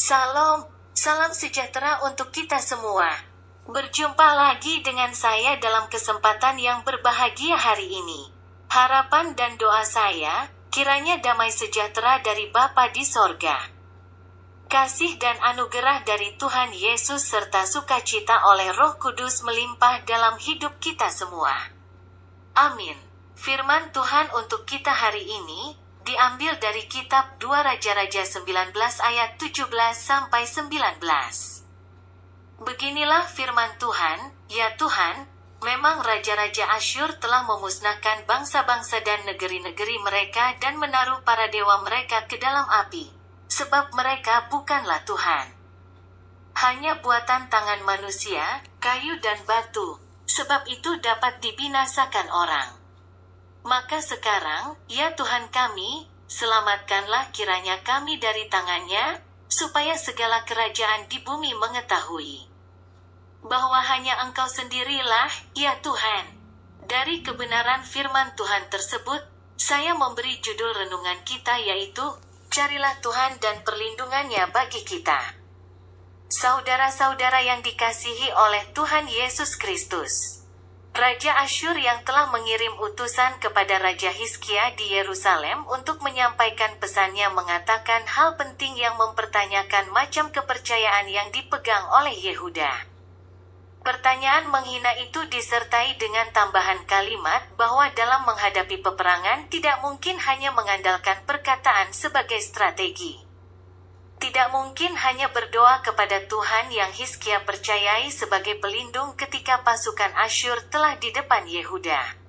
Salam sejahtera untuk kita semua. Berjumpa lagi dengan saya dalam kesempatan yang berbahagia hari ini. Harapan dan doa saya, kiranya damai sejahtera dari Bapa di sorga, kasih dan anugerah dari Tuhan Yesus serta sukacita oleh Roh Kudus melimpah dalam hidup kita semua. Amin. Firman Tuhan untuk kita hari ini diambil dari kitab 2 Raja-Raja 19 ayat 17-19. Beginilah firman Tuhan, ya Tuhan, memang raja-raja Asyur telah memusnahkan bangsa-bangsa dan negeri-negeri mereka dan menaruh para dewa mereka ke dalam api, sebab mereka bukanlah Tuhan. Hanya buatan tangan manusia, kayu dan batu, sebab itu dapat dibinasakan orang. Maka sekarang, ya Tuhan kami, selamatkanlah kiranya kami dari tangannya, supaya segala kerajaan di bumi mengetahui bahwa hanya Engkau sendirilah, ya Tuhan. Dari kebenaran firman Tuhan tersebut, saya memberi judul renungan kita yaitu, Carilah Tuhan dan perlindungannya bagi kita. Saudara-saudara yang dikasihi oleh Tuhan Yesus Kristus, Raja Asyur yang telah mengirim utusan kepada Raja Hizkia di Yerusalem untuk menyampaikan pesannya mengatakan hal penting yang mempertanyakan macam kepercayaan yang dipegang oleh Yehuda. Pertanyaan menghina itu disertai dengan tambahan kalimat bahwa dalam menghadapi peperangan tidak mungkin hanya mengandalkan perkataan sebagai strategi. Tidak mungkin hanya berdoa kepada Tuhan yang Hizkia percayai sebagai pelindung ketika pasukan Asyur telah di depan Yehuda.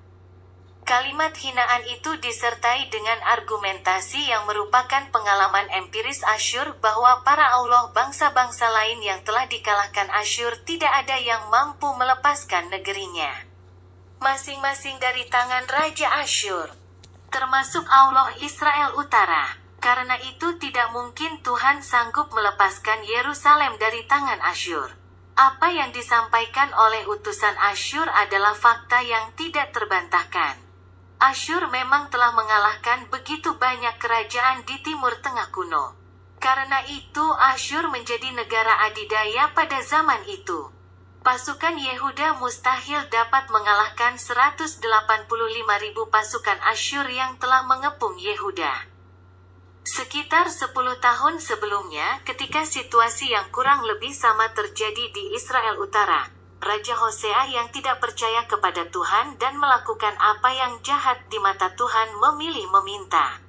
Kalimat hinaan itu disertai dengan argumentasi yang merupakan pengalaman empiris Asyur bahwa para Allah bangsa-bangsa lain yang telah dikalahkan Asyur tidak ada yang mampu melepaskan negerinya masing-masing dari tangan Raja Asyur, termasuk Allah Israel Utara. Karena itu tidak mungkin Tuhan sanggup melepaskan Yerusalem dari tangan Asyur. Apa yang disampaikan oleh utusan Asyur adalah fakta yang tidak terbantahkan. Asyur memang telah mengalahkan begitu banyak kerajaan di Timur Tengah kuno. Karena itu Asyur menjadi negara adidaya pada zaman itu. Pasukan Yehuda mustahil dapat mengalahkan 185.000 pasukan Asyur yang telah mengepung Yehuda. Sekitar 10 tahun sebelumnya, ketika situasi yang kurang lebih sama terjadi di Israel Utara, Raja Hosea yang tidak percaya kepada Tuhan dan melakukan apa yang jahat di mata Tuhan memilih meminta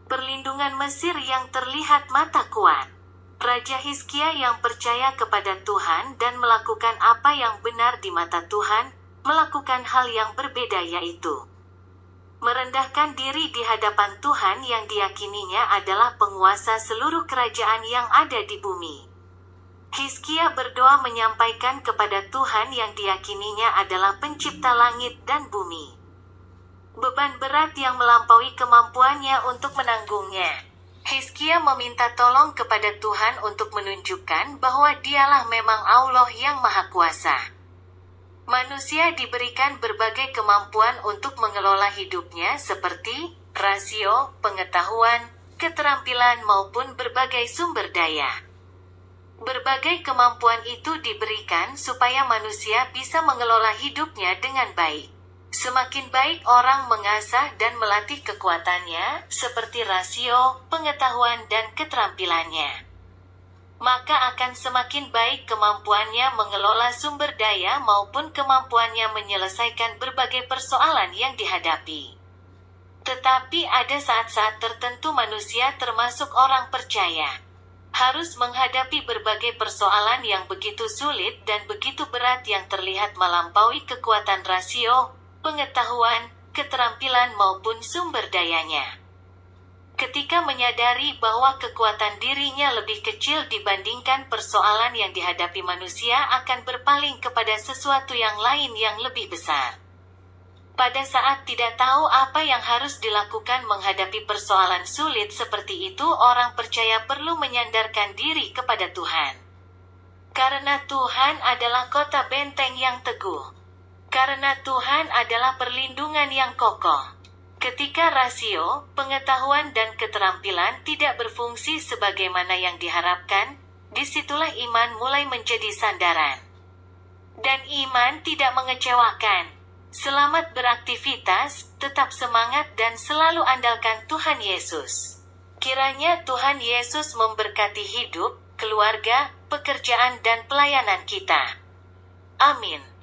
perlindungan Mesir yang terlihat mata kuat. Raja Hizkia yang percaya kepada Tuhan dan melakukan apa yang benar di mata Tuhan, melakukan hal yang berbeda yaitu merendahkan diri di hadapan Tuhan yang diyakininya adalah penguasa seluruh kerajaan yang ada di bumi. Hizkia berdoa menyampaikan kepada Tuhan yang diyakininya adalah pencipta langit dan bumi beban berat yang melampaui kemampuannya untuk menanggungnya. Hizkia meminta tolong kepada Tuhan untuk menunjukkan bahwa Dialah memang Allah yang Maha Kuasa. Manusia diberikan berbagai kemampuan untuk mengelola hidupnya seperti rasio, pengetahuan, keterampilan maupun berbagai sumber daya. Berbagai kemampuan itu diberikan supaya manusia bisa mengelola hidupnya dengan baik. Semakin baik orang mengasah dan melatih kekuatannya, seperti rasio, pengetahuan dan keterampilannya, maka akan semakin baik kemampuannya mengelola sumber daya maupun kemampuannya menyelesaikan berbagai persoalan yang dihadapi. Tetapi ada saat-saat tertentu manusia termasuk orang percaya harus menghadapi berbagai persoalan yang begitu sulit dan begitu berat yang terlihat melampaui kekuatan rasio, pengetahuan, keterampilan maupun sumber dayanya. Ketika menyadari bahwa kekuatan dirinya lebih kecil dibandingkan persoalan yang dihadapi manusia akan berpaling kepada sesuatu yang lain yang lebih besar. Pada saat tidak tahu apa yang harus dilakukan menghadapi persoalan sulit seperti itu, orang percaya perlu menyandarkan diri kepada Tuhan. Karena Tuhan adalah kota benteng yang teguh. Karena Tuhan adalah perlindungan yang kokoh. Ketika rasio, pengetahuan dan keterampilan tidak berfungsi sebagaimana yang diharapkan, disitulah iman mulai menjadi sandaran. Dan iman tidak mengecewakan. Selamat beraktivitas, tetap semangat dan selalu andalkan Tuhan Yesus. Kiranya Tuhan Yesus memberkati hidup, keluarga, pekerjaan dan pelayanan kita. Amin.